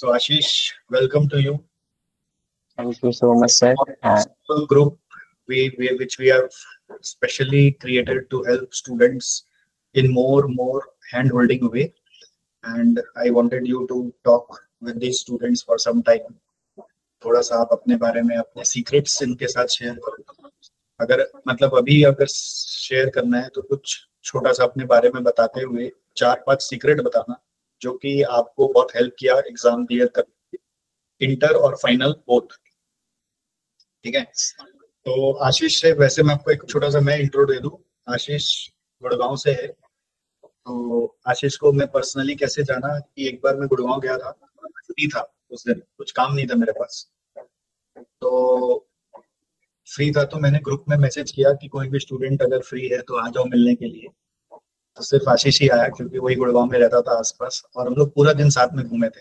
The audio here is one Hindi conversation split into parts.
So Ashish, welcome to you. Thank you so much, sir. A group which we have specially created to help students in more hand-holding way, and I wanted you to talk with these students for some time. थोड़ा सा आप अपने बारे में अपने सीक्रेट्स इनके साथ शेयर करो। अगर मतलब अभी अगर शेयर करना है तो कुछ छोटा सा अपने बारे में बताते हुए 4-5 सीक्रेट बताना जो कि आपको बहुत हेल्प किया एग्जाम क्लियर कर, इंटर और फाइनल बोथ। ठीक है, तो आशीष से वैसे मैं आपको एक छोटा सा मैं इंट्रो दे दूं। आशीष गुड़गांव से है। तो आशीष को मैं पर्सनली कैसे जाना कि एक बार मैं गुड़गांव गया था, फ्री था उस दिन, कुछ काम नहीं था मेरे पास, तो फ्री था तो मैंने ग्रुप में मैसेज किया कि कोई भी स्टूडेंट अगर फ्री है तो आ जाओ मिलने के लिए। तो सिर्फ आशीष ही आया क्योंकि वही गुड़गांव में रहता था आसपास, और हम लोग पूरा दिन साथ में घूमे थे।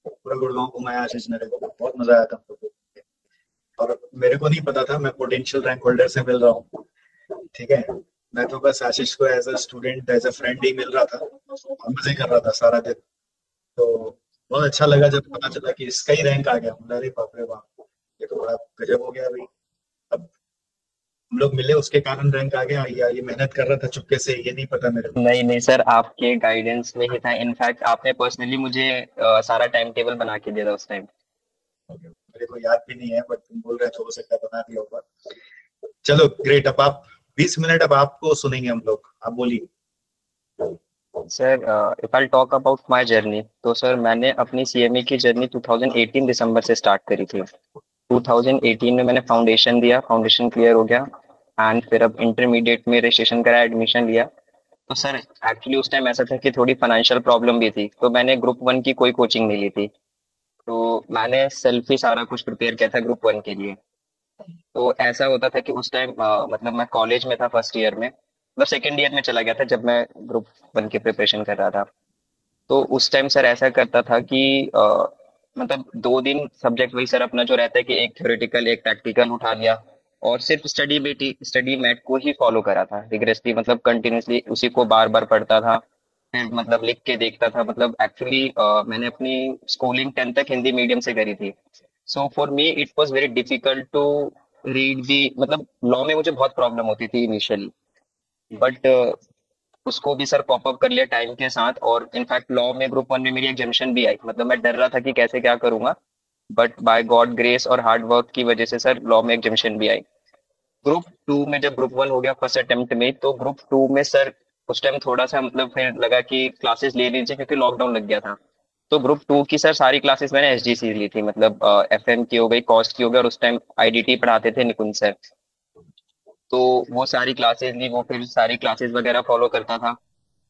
पूरा गुड़गांव घुमाया आशीष ने, देखो बहुत मजा आया था हमको। और मेरे को नहीं पता था मैं पोटेंशियल रैंक होल्डर से मिल रहा हूँ। ठीक है, मैं तो बस आशीष को as a student as a friend ही मिल रहा था और मजे कर रहा था सारा दिन। तो बहुत अच्छा लगा जब पता चला कि इसका ही रैंक आ गया। मतलब अरे बाप रे बाप, ये तो बड़ा गजब हो गया भाई। अब हम लोग मिले उसके कारण रैंक आ गया, या ये मेहनत कर रहा था चुपके से, ये नहीं पता मेरे को। नहीं नहीं सर, आपके गाइडेंस में ही था। इनफैक्ट आपने पर्सनली मुझे सारा टाइम टेबल बना के दिया था उस टाइम। मेरे को याद भी नहीं है, बट तुम बोल रहे तो हो सकता है बना दिया होगा। चलो ग्रेट, अब आप 20 मिनट अब आपको सुनेंगे हम लोग, आप बोलिए। Sir, if I talk about my journey, तो सर मैंने अपनी सीएमए की जर्नी 2018 दिसंबर से स्टार्ट करी थी। 2018 में मैंने फाउंडेशन दिया, फाउंडेशन क्लियर हो गया। एंड फिर अब इंटरमीडिएट में रजिस्ट्रेशन कराया, एडमिशन लिया। तो सर एक्चुअली उस टाइम ऐसा था कि थोड़ी फाइनेंशियल प्रॉब्लम भी थी, तो मैंने ग्रुप वन की कोई कोचिंग नहीं ली थी। तो मैंने सेल्फ ही सारा कुछ प्रिपेयर किया था ग्रुप वन के लिए। तो ऐसा होता था कि उस टाइम मतलब मैं कॉलेज में था, फर्स्ट ईयर में, मतलब सेकेंड ईयर में चला गया था जब मैं ग्रुप वन की प्रिपरेशन कर रहा था। तो उस टाइम सर ऐसा करता था कि मतलब 2 दिन सब्जेक्ट वही सर अपना जो रहता है कि एक थ्योरेटिकल एक प्रैक्टिकल उठा लिया, और सिर्फ स्टडी मैट को ही फॉलो करा था रिग्रेसली, मतलब कंटिन्यूसली उसी को बार बार पढ़ता था। फिर मतलब लिख के देखता था। मतलब एक्चुअली मैंने अपनी स्कूलिंग 10th तक हिंदी मीडियम से करी थी। So for me it was very difficult to read the, मतलब लॉ में मुझे बहुत प्रॉब्लम होती थी इनिशियली। बट उसको भी सर कॉप अप कर लिया टाइम के साथ। और इनफैक्ट लॉ में ग्रुप वन में मेरी एग्जामिशन भी आई, मतलब मैं डर रहा था कि कैसे क्या करूंगा। बट बाय गॉड ग्रेस और हार्ड वर्क की वजह से सर लॉ में एग्जामिशन भी आई। ग्रुप टू में जब ग्रुप वन हो गया फर्स्ट अटेम्प्ट में, तो ग्रुप टू में सर उस टाइम थोड़ा सा मतलब फिर लगा कि क्लासेस ले लीजिए क्योंकि लॉकडाउन लग गया था। तो ग्रुप टू की सर सारी क्लासेस मैंने एसजीसी ली थी, मतलब एफएम की हो गई, कॉस्ट की हो गई, और उस टाइम आईडीटी पढ़ाते थे निकुंज सर। तो वो सारी क्लासेस ली, वो फिर सारी क्लासेस वगैरह फॉलो करता था।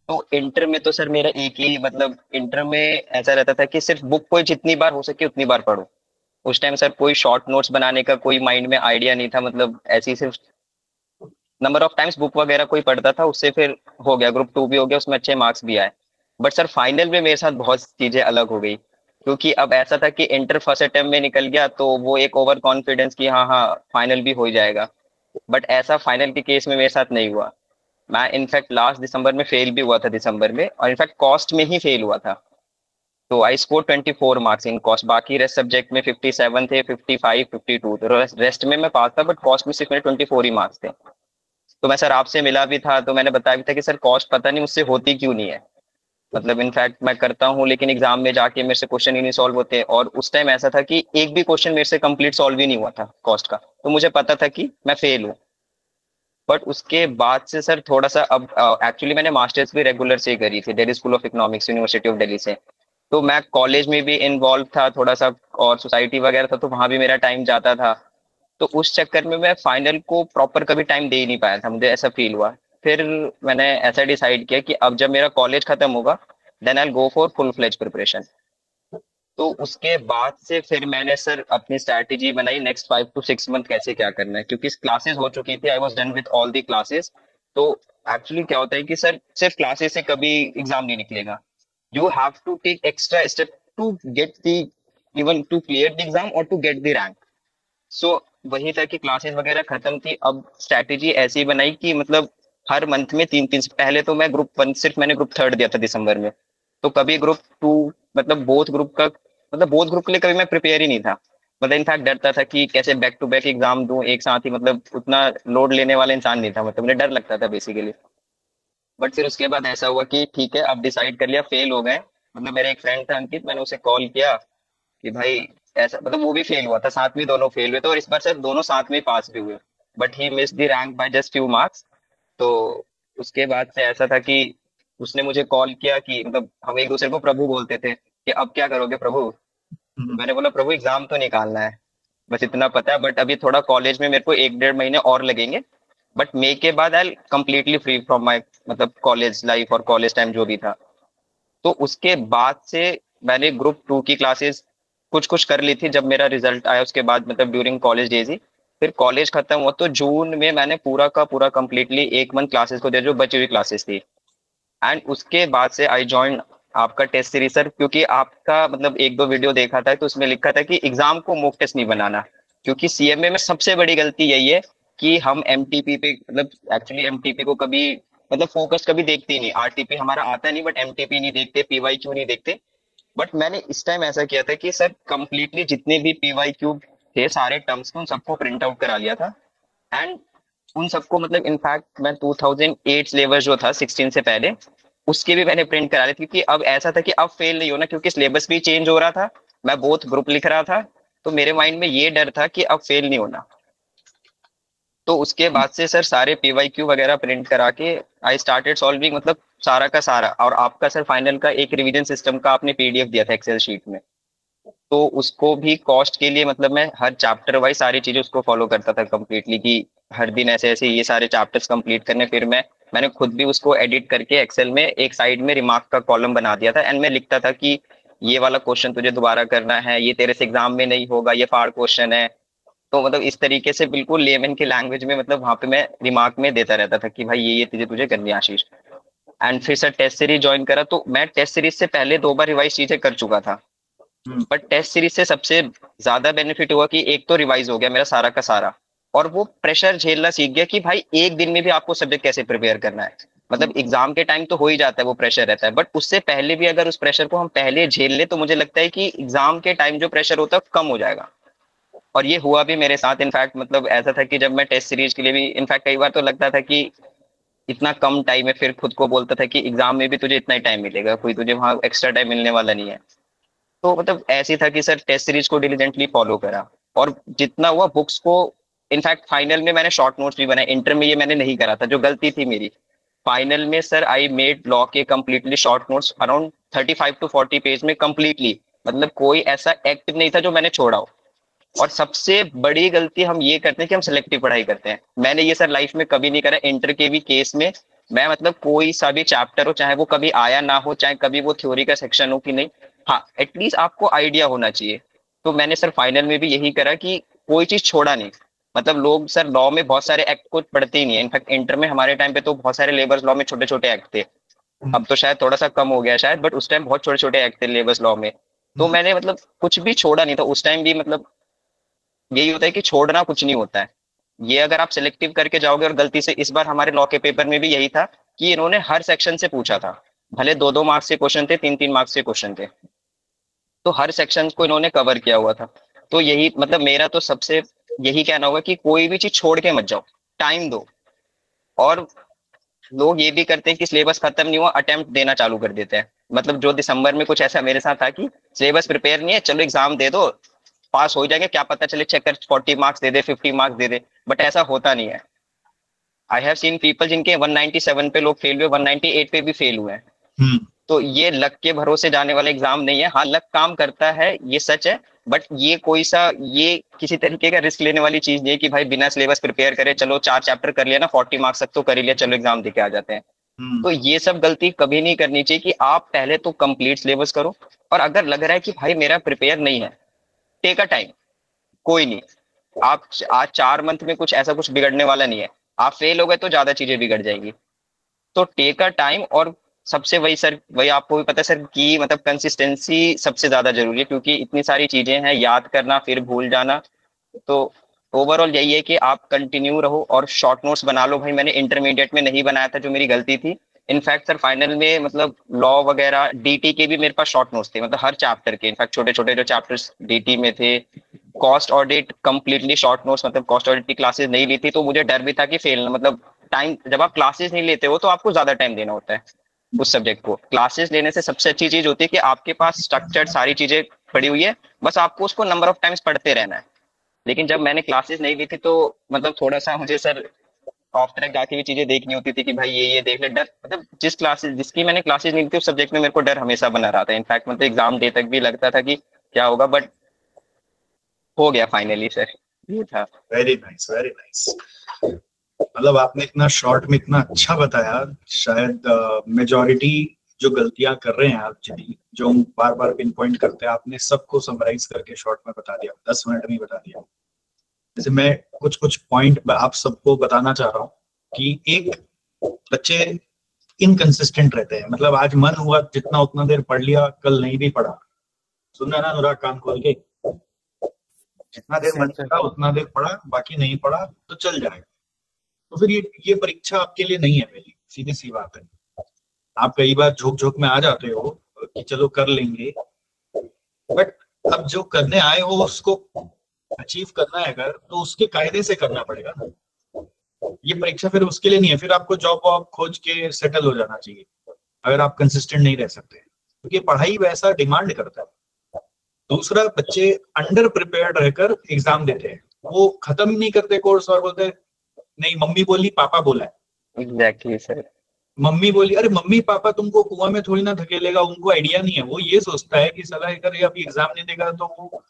तो इंटर में तो सर मेरा एक ही, मतलब इंटर में ऐसा रहता था कि सिर्फ बुक को जितनी बार हो सके उतनी बार पढ़ो। उस टाइम सर कोई शॉर्ट नोट्स बनाने का कोई माइंड में आइडिया नहीं था, मतलब ऐसे ही सिर्फ नंबर ऑफ टाइम्स बुक वगैरह कोई पढ़ता था, उससे फिर हो गया, ग्रुप टू भी हो गया, उसमें अच्छे मार्क्स भी आए। बट सर फाइनल में मेरे साथ बहुत चीजें अलग हो गई, क्योंकि अब ऐसा था कि इंटर फर्स्ट अटेम्प्ट में निकल गया, तो वो एक ओवर कॉन्फिडेंस कि हाँ हाँ फाइनल भी हो जाएगा। बट ऐसा फाइनल के केस में मेरे साथ नहीं हुआ। मैं इनफैक्ट लास्ट दिसंबर में फेल भी हुआ था, दिसंबर में, और इनफैक्ट कॉस्ट में ही फेल हुआ था। तो I score 24 marks in cost, बाकी रेस्ट सब्जेक्ट में 57 थे, 55, 52, तो रेस्ट में मैं पास था, बट कॉस्ट में सिर्फ मेरे 24 ही मार्क्स थे। तो मैं सर आपसे मिला भी था, तो मैंने बताया भी था कि सर कॉस्ट पता नहीं मुझसे होती क्यों नहीं है। मतलब इनफैक्ट मैं करता हूँ लेकिन एग्जाम में जाके मेरे से क्वेश्चन ही नहीं सॉल्व होते, और उस टाइम ऐसा था कि एक भी क्वेश्चन मेरे से कंप्लीट सॉल्व ही नहीं हुआ था कॉस्ट का, तो मुझे पता था कि मैं फेल हूँ। बट उसके बाद से सर थोड़ा सा अब एक्चुअली मैंने मास्टर्स भी रेगुलर से ही करी थी, Delhi school of economics, university of Delhi से। तो मैं कॉलेज में भी इन्वॉल्व था थोड़ा सा, और सोसाइटी वगैरह था, तो वहां भी मेरा टाइम जाता था। तो उस चक्कर में मैं फाइनल को प्रॉपर कभी टाइम दे ही नहीं पाया था, मुझे ऐसा फील हुआ। फिर मैंने ऐसा डिसाइड किया कि अब जब मेरा कॉलेज खत्म होगा, then I go for full fledged preparation. तो उसके बाद से फिर मैंने सर अपनी स्ट्रैटेजी बनाई नेक्स्ट 5 to 6 मंथ कैसे क्या करना है, क्योंकि क्लासेस हो चुकी थी, I was done with all the classes. तो एक्चुअली क्या होता है कि सर सिर्फ क्लासेस से कभी एग्जाम नहीं निकलेगा। You have to take extra step to get the, even to clear the exam और to get the rank. So वही था कि क्लासेस वगैरह खत्म थी, अब स्ट्रैटेजी ऐसी बनाई कि मतलब हर मंथ में 3-3, पहले तो मैं ग्रुप वन सिर्फ मैंने ग्रुप थर्ड दिया था दिसंबर में, तो कभी ग्रुप टू, मतलब बोथ ग्रुप का मतलब बोथ ग्रुप के लिए कभी मैं प्रिपेयर ही नहीं था। मतलब इनफैक्ट डरता था कि कैसे बैक टू बैक एग्जाम दूं एक साथ ही, मतलब उतना लोड लेने वाला इंसान नहीं था, मतलब मुझे डर लगता था बेसिकली। बट फिर उसके बाद ऐसा हुआ कि ठीक है अब डिसाइड कर लिया, फेल हो गए। मतलब मेरा एक फ्रेंड था अंकित, मैंने उसे कॉल किया कि भाई ऐसा, मतलब वो भी फेल हुआ था, साथ में दोनों फेल हुए थे और इस बार शायद दोनों साथ में पास भी हुए, but he miss the rank by just few marks. तो उसके बाद से ऐसा था कि उसने मुझे कॉल किया कि मतलब हम एक दूसरे को प्रभु बोलते थे कि अब क्या करोगे प्रभु। तो हम्म, मैंने बोला प्रभु एग्जाम तो निकालना है, बस इतना पता है, बट अभी थोड़ा कॉलेज में मेरे को 1 डेढ़ महीने और लगेंगे, बट मे के बाद I completely free from my मतलब कॉलेज लाइफ और कॉलेज टाइम जो भी था। तो उसके बाद से मैंने ग्रुप 2 की क्लासेस कुछ कुछ कर ली थी जब मेरा रिजल्ट आया उसके बाद, मतलब ड्यूरिंग कॉलेज डेज ही। फिर कॉलेज खत्म हुआ तो जून में मैंने पूरा का पूरा कंप्लीटली 1 मंथ क्लासेस को दिया, जो बची हुई क्लासेस थी। एंड उसके बाद से आई जॉइन आपका टेस्ट सीरीज सर, क्योंकि आपका मतलब एक दो वीडियो देखा था तो उसमें लिखा था कि एग्जाम को मॉक टेस्ट नहीं बनाना, क्योंकि सीएमए में सबसे बड़ी गलती यही है कि हम एमटीपी पे मतलब एक्चुअली एमटीपी को कभी मतलब फोकस कभी देखते ही नहीं, आरटीपी हमारा आता नहीं बट एमटीपी नहीं देखते, पीवाईक्यू नहीं देखते। बट मैंने इस टाइम ऐसा किया था कि सर कंप्लीटली जितने भी पीवाईक्यू थे सारे टर्म्स के उन सबको प्रिंट आउट करा लिया था। एंड उन सबको मतलब इनफैक्ट मैं 2008 सिलेबस जो था 16 से पहले उसके भी मैंने प्रिंट करा ली थी, क्योंकि अब ऐसा था कि अब फेल नहीं होना, क्योंकि सिलेबस भी चेंज हो रहा था, मैं बोथ ग्रुप लिख रहा था, तो मेरे माइंड में ये डर था कि अब फेल नहीं होना। तो उसके बाद से सर सारे पीवाईक्यू वगैरह प्रिंट करा के आई स्टार्टेड सॉल्विंग, मतलब सारा का सारा। और आपका सर फाइनल का एक रिवीजन सिस्टम का आपने पीडीएफ दिया था एक्सेल शीट में, तो उसको भी कॉस्ट के लिए मतलब मैं हर चैप्टर वाइज सारी चीजें उसको फॉलो करता था कंप्लीटली, कि हर दिन ऐसे ऐसे ये सारे चैप्टर्स कंप्लीट करने। फिर मैंने खुद भी उसको एडिट करके एक्सेल में एक साइड में रिमार्क का कॉलम बना दिया था, एंड मैं लिखता था कि ये वाला क्वेश्चन तुझे दोबारा करना है, ये तेरे से एग्जाम में नहीं होगा, ये फाड़ क्वेश्चन है। तो मतलब इस तरीके से बिल्कुल लेमन की लैंग्वेज में मतलब वहां पे मैं रिमार्क में देता रहता था कि भाई ये चीजें तुझे करनी है आशीष। एंड फिर सर टेस्ट सीरीज ज्वाइन करा, तो मैं टेस्ट सीरीज से पहले 2 बार रिवाइज चीजें कर चुका था। हम्म, बट टेस्ट सीरीज से सबसे ज्यादा बेनिफिट हुआ कि एक तो रिवाइज हो गया मेरा सारा का सारा, और वो प्रेशर झेलना सीख गया कि भाई एक दिन में भी आपको सब्जेक्ट कैसे प्रिपेयर करना है। मतलब एग्जाम के टाइम तो हो ही जाता है वो प्रेशर रहता है, बट उससे पहले भी अगर उस प्रेशर को हम पहले झेल ले तो मुझे लगता है कि एग्जाम के टाइम जो प्रेशर होता है कम हो जाएगा। और ये हुआ भी मेरे साथ। इनफैक्ट मतलब ऐसा था कि जब मैं टेस्ट सीरीज के लिए भी इनफैक्ट कई बार तो लगता था कि इतना कम टाइम है, फिर खुद को बोलता था कि एग्जाम में भी तुझे इतना ही टाइम मिलेगा, कोई तुझे वहां एक्स्ट्रा टाइम मिलने वाला नहीं है। तो मतलब ऐसे था कि सर टेस्ट सीरीज को डिलीजेंटली फॉलो करा, और जितना हुआ बुक्स को। इनफैक्ट फाइनल में मैंने शॉर्ट नोट्स भी बनाए, इंटर में ये मैंने नहीं करा था जो गलती थी मेरी। फाइनल में सर आई मेड लॉ के completely short notes around 35 to 40 page में कंप्लीटली, मतलब कोई ऐसा एक्ट नहीं था जो मैंने छोड़ा हो। और सबसे बड़ी गलती हम ये करते हैं कि हम सिलेक्टिव पढ़ाई करते हैं, मैंने ये सर लाइफ में कभी नहीं करा, इंटर के भी केस में। मैं मतलब कोई सा भी चैप्टर हो, चाहे वो कभी आया ना हो, चाहे कभी वो थ्योरी का सेक्शन हो कि नहीं, हाँ एटलीस्ट आपको आइडिया होना चाहिए। तो मैंने सर फाइनल में भी यही करा कि कोई चीज छोड़ा नहीं। मतलब लोग सर लॉ में बहुत सारे एक्ट को पढ़ते ही नहीं है, इनफैक्ट इंटर में हमारे टाइम पे तो बहुत सारे लेबर्स लॉ में छोटे छोटे एक्ट थे। हम्म, अब तो शायद थोड़ा सा कम हो गया शायद, बट उस टाइम बहुत छोटे छोटे एक्ट थे लेबर्स लॉ में। तो हम्म, मैंने मतलब कुछ भी छोड़ा नहीं था उस टाइम भी। मतलब यही होता है कि छोड़ना कुछ नहीं होता है, ये अगर आप सिलेक्टिव करके जाओगे। और गलती से इस बार हमारे लॉ के पेपर में भी यही था कि इन्होंने हर सेक्शन से पूछा था, भले 2 2 मार्क्स के क्वेश्चन थे, 3 3 मार्क्स के क्वेश्चन थे, तो हर सेक्शन को इन्होंने कवर किया हुआ था। तो यही मतलब मेरा तो सबसे यही कहना होगा कि कोई भी चीज छोड़ के मत जाओ, टाइम दो। और लोग ये भी करते हैं कि सिलेबस खत्म नहीं हुआ अटेम्प्ट देना चालू कर देते हैं। मतलब जो दिसंबर में कुछ ऐसा मेरे साथ था कि सिलेबस प्रिपेयर नहीं है, चलो एग्जाम दे दो, पास हो जाएंगे, क्या पता चले checker 40 marks they they, 50 marks they they. But ऐसा होता नहीं है। आई हैव सीन पीपल जिनके 197 पे लोग फेल हुए, 198 पे भी फेल हुए हैं। हम्म, तो ये लक के भरोसे जाने वाला एग्जाम नहीं है, हाँ लक काम करता है ये सच है। बट ये कोई सा ये किसी तरीके का रिस्क लेने वाली चीज नहीं है कि भाई बिना सिलेबस प्रिपेयर करे चलो 4 चैप्टर कर लिया ना, 40 मार्क्स तक तो कर ही लिया, चलो एग्जाम दे के आ जाते हैं। हम्म, तो ये सब गलती कभी नहीं करनी चाहिए कि आप पहले तो कंप्लीट सिलेबस करो। और अगर लग रहा है कि भाई मेरा प्रिपेयर नहीं है, टेक अ टाइम, कोई नहीं। आप आज 4 मंथ में कुछ ऐसा कुछ बिगड़ने वाला नहीं है। आप फेल हो गए तो ज्यादा चीजें बिगड़ जाएंगी। तो टेक अ टाइम। और सबसे वही सर, वही आपको भी पता है सर कि मतलब कंसिस्टेंसी सबसे ज्यादा जरूरी है, क्योंकि इतनी सारी चीजें हैं, याद करना फिर भूल जाना। तो ओवरऑल यही है कि आप कंटिन्यू रहो और शॉर्ट नोट्स बना लो। भाई मैंने इंटरमीडिएट में नहीं बनाया था जो मेरी गलती थी, इनफैक्ट सर फाइनल में मतलब लॉ वगैरह डीटी के भी मेरे पास शॉर्ट नोट्स थे, मतलब हर चैप्टर के, इनफैक्ट छोटे छोटे जो चैप्टर्स डीटी में थे। Cost audit completely short notes, मतलब कॉस्ट ऑडिट की क्लासेस नहीं ली थी तो मुझे डर भी था कि फेल, मतलब टाइम, जब आप क्लासेस नहीं लेते हो तो आपको ज्यादा टाइम देना होता है उस सब्जेक्ट को। क्लासेस लेने से सबसे अच्छी चीज होती है कि आपके पास स्ट्रक्चर्ड सारी चीजें पड़ी हुई है, बस आपको उसको नंबर ऑफ टाइम्स पढ़ते रहना है। लेकिन जब मैंने क्लासेस नहीं ली थी तो मतलब थोड़ा सा मुझे सर ऑफ ट्रैक जाके भी चीजें देखनी होती थी कि भाई ये देख ले, डर, मतलब जिसकी मैंने क्लासेस नहीं ली थी उस सब्जेक्ट में मेरे को डर हमेशा बना रहा था। इनफैक्ट मतलब एग्जाम डे तक भी लगता था कि क्या होगा, बट हो गया फाइनली सर, ये था। Very nice, very nice. मतलब आपने इतना शॉर्ट में इतना अच्छा बताया, शायद मेजॉरिटी जो गलतियां कर रहे हैं आप, जिन्हें जो हम बार बार पिन पॉइंट करते हैं, आपने सबको समराइज करके शॉर्ट में बता दिया, 10 मिनट में ही बता दिया। जैसे मैं कुछ कुछ पॉइंट आप सबको बताना चाह रहा हूँ कि एक, बच्चे इनकंसिस्टेंट रहते हैं, मतलब आज मन हुआ जितना उतना देर पढ़ लिया, कल नहीं भी पढ़ा। सुनना ना अनुराग, कान खोल के, जितना देर मन सर था उतना देर पढ़ा, बाकी नहीं पढ़ा तो चल जाएगा। तो फिर ये परीक्षा आपके लिए नहीं है मेरी, सीधी सी बात है। आप कई बार झोंक झोंक में आ जाते हो कि चलो कर लेंगे, बट अब जो करने आए हो उसको अचीव करना है अगर, तो उसके कायदे से करना पड़ेगा ना। ये परीक्षा फिर उसके लिए नहीं है, फिर आपको जॉब वॉब खोज के सेटल हो जाना चाहिए अगर आप कंसिस्टेंट नहीं रह सकते, क्योंकि पढ़ाई वैसा डिमांड करता है। दूसरा, बच्चे अंडर प्रिपेयर्ड रहकर एग्जाम देते हैं, वो खत्म ही नहीं करते कोर्स और बोलते नहीं मम्मी बोली पापा बोला है। Exactly sir. मम्मी बोली, अरे मम्मी पापा तुमको कुआं में थोड़ी ना धकेलेगा, उनको आइडिया नहीं है। वो ये सोचता है कि साला अगर ये अभी एग्जाम नहीं देगा तो वो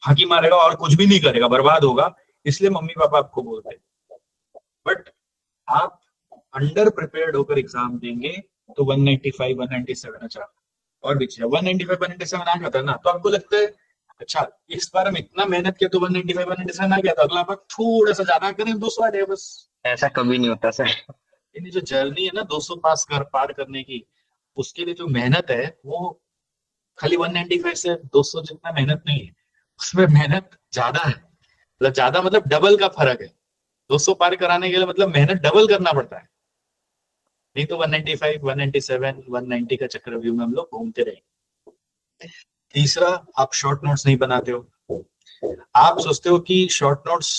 फांकी मारेगा और कुछ भी नहीं करेगा, बर्बाद होगा, इसलिए मम्मी पापा आपको बोलते हैं। बट आप अंडर प्रिपेयर्ड होकर एग्जाम देंगे तो 195 197, अच्छा और भी चाहिए, 195 197 आ जाता है ना, तो आपको लगता है अच्छा इस बार हम इतना मेहनत किया तो 195 197 आ गया था, अगला बार थोड़ा सा ज्यादा करें 200 आ जाए बस। ऐसा कभी नहीं होता सर। ये जो जर्नी है ना 200 पार करने की, उसके लिए जो मेहनत है वो खाली 195 से 200 जितना मेहनत नहीं है, उसमें मेहनत ज्यादा है। मतलब ज्यादा मतलब डबल का फर्क है। 200 पार कराने के लिए मतलब मेहनत डबल करना पड़ता है, नहीं तो 195 197 190 का चक्रव्यूह में हम लोग घूमते रहेंगे। तीसरा, आप शॉर्ट नोट्स नहीं बनाते हो। आप सोचते हो कि शॉर्ट नोट्स,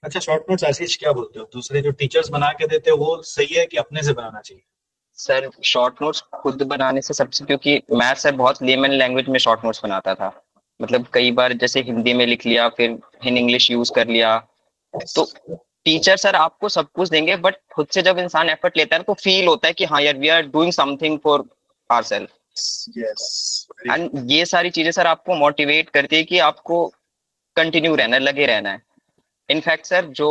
अच्छा शॉर्ट नोट्स आशीष क्या बोलते हो, दूसरे जो टीचर्स बना के देते हो वो सही है कि अपने से बनाना चाहिए? सर शॉर्ट नोट्स खुद बनाने से सबसे, क्योंकि मैं सर बहुत लेमन लैंग्वेज में शॉर्ट नोट्स बनाता था, मतलब कई बार जैसे हिंदी में लिख लिया फिर इन इंग्लिश यूज कर लिया, तो टीचर सर आपको सब कुछ देंगे बट खुद से जब इंसान एफर्ट लेता है ना तो फील होता है कि हाँ यार we are doing something for ourselves. Yes, and ये सारी चीजें सर आपको मोटिवेट करती है कि आपको कंटिन्यू रहना है, लगे रहना है। इनफैक्ट सर जो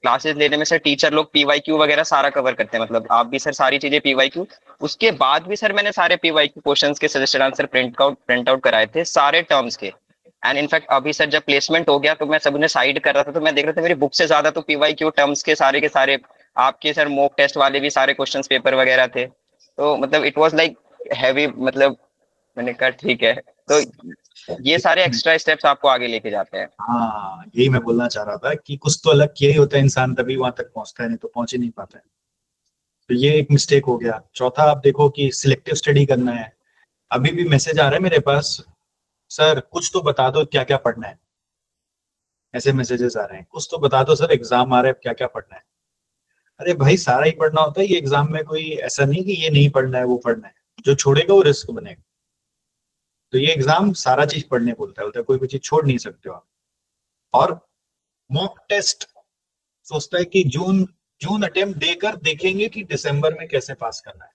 क्लासेस लेने में सर टीचर लोग पीवाईक्यू वगैरह सारा कवर करते हैं, मतलब आप भी सर सारी चीजें पीवाईक्यू, उसके बाद भी सर मैंने सारे पीवाईक्यू क्वेश्चंस के सजेस्टेड आंसर प्रिंट आउट कराए थे सारे टर्म्स के। एंड इनफैक्ट अभी सर जब प्लेसमेंट हो गया तो मैं सब उन्हें साइड कर रहा था, तो मैं देख रहा था मेरी बुक से ज्यादा तो पीवाईक्यू टर्म्स के सारे आपके सर मॉक टेस्ट वाले भी सारे क्वेश्चंस पेपर वगैरह थे, तो मतलब इट वाज लाइक हैवी, मतलब मैंने कहा ठीक है, तो ये सारे एक्स्ट्रा स्टेप्स आपको आगे लेके जाते हैं। हाँ यही मैं बोलना चाह रहा था कि कुछ तो अलग किया ही होता है इंसान, तभी वहां तक पहुंचता है, नहीं तो पहुंच ही नहीं पाता है। तो ये एक मिस्टेक हो गया। चौथा, आप देखो कि सिलेक्टिव स्टडी करना है। अभी भी मैसेज आ रहा है मेरे पास, सर कुछ तो बता दो क्या क्या पढ़ना है, ऐसे मैसेजेस आ रहे हैं, कुछ तो बता दो सर एग्जाम आ रहा है क्या क्या पढ़ना है। अरे भाई सारा ही पढ़ना होता है ये एग्जाम में, कोई ऐसा नहीं कि ये नहीं पढ़ना है वो पढ़ना है, जो छोड़ेगा वो रिस्क बनेगा। तो ये एग्जाम सारा चीज पढ़ने बोलता है, बोलता है कोई भी चीज छोड़ नहीं सकते हो आप। और मॉक टेस्ट सोचता है कि जून जून अटेम्प्ट देकर देखेंगे कि दिसंबर में कैसे पास करना है।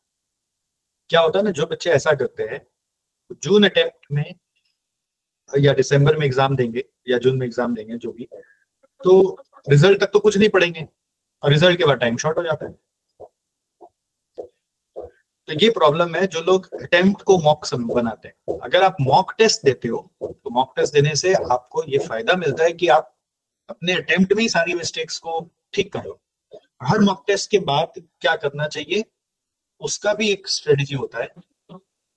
क्या होता है ना, जो बच्चे ऐसा करते हैं जून अटेम्प्ट में या दिसंबर में एग्जाम देंगे या जून में एग्जाम देंगे जो भी, तो रिजल्ट तक तो कुछ नहीं पढ़ेंगे और रिजल्ट के बाद टाइम शॉर्ट हो जाता है। तो ये प्रॉब्लम है जो लोग अटेम्प्ट को मॉक बनाते हैं। अगर आप मॉक टेस्ट देते हो तो मॉक टेस्ट देने से आपको ये फायदा मिलता है कि आप अपने अटेम्प्ट में ही सारी मिस्टेक्स को ठीक करो। हर मॉक टेस्ट के बाद क्या करना चाहिए उसका भी एक स्ट्रेटेजी होता है,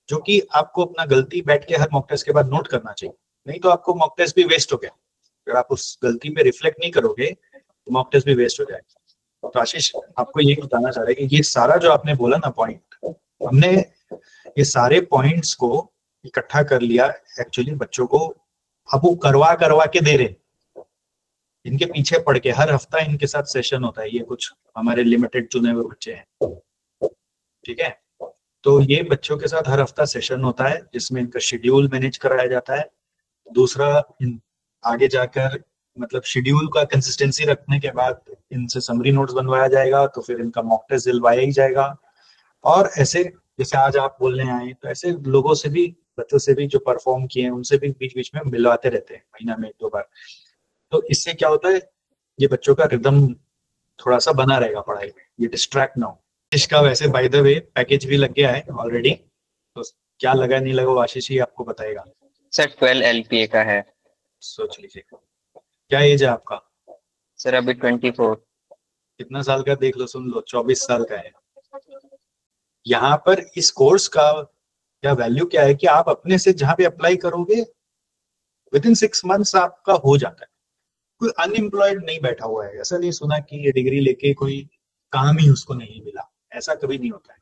जो कि आपको अपना गलती बैठ के हर मॉक टेस्ट के बाद नोट करना चाहिए, नहीं तो आपको मॉक टेस्ट भी वेस्ट हो गया। अगर आप उस गलती पे रिफ्लेक्ट नहीं करोगे तो मॉक टेस्ट भी वेस्ट हो जाएगा। तो आशीष आपको ये बताना चाह रहे हैं कि ये सारा जो आपने बोला ना पॉइंट, हमने ये सारे पॉइंट्स को इकट्ठा कर लिया एक्चुअली बच्चों को, अब वो करवा करवा के दे रहे, इनके पीछे पड़ के हर हफ्ता इनके साथ सेशन होता है। ये कुछ हमारे लिमिटेड चुने हुए बच्चे हैं, ठीक है। तो ये बच्चों के साथ हर हफ्ता सेशन होता है जिसमें इनका शेड्यूल मैनेज कराया जाता है। दूसरा, आगे जाकर मतलब शेड्यूल का कंसिस्टेंसी रखने के बाद इनसे समरी नोट्स बनवाया जाएगा, तो फिर इनका मॉक टेस्ट दिलवाया ही जाएगा। और ऐसे जैसे आज आप बोलने आए, तो ऐसे लोगों से भी, बच्चों से भी जो परफॉर्म किए हैं उनसे भी बीच बीच में मिलवाते रहते हैं, महीना में 1-2 बार। तो इससे क्या होता है, ये बच्चों का रिदम थोड़ा सा बना रहेगा पढ़ाई में, ये डिस्ट्रैक्ट ना हो। इसका वैसे बाय द वे पैकेज भी लग गया है ऑलरेडी, तो क्या लगा नहीं लगा वो आशीष ही आपको बताएगा। सर 12 LPA का है। सोच लीजिए क्या एज है आपका। सर अभी 24। कितना साल का देख लो, सुन लो, 24 साल का है। यहाँ पर इस कोर्स का क्या वैल्यू क्या है कि आप अपने से जहां पे अप्लाई करोगे विद इन 6 मंथ्स आपका हो जाता है। कोई अनएम्प्लॉयड नहीं बैठा हुआ है, ऐसा नहीं सुना कि ये डिग्री लेके कोई काम ही उसको नहीं मिला, ऐसा कभी नहीं होता है।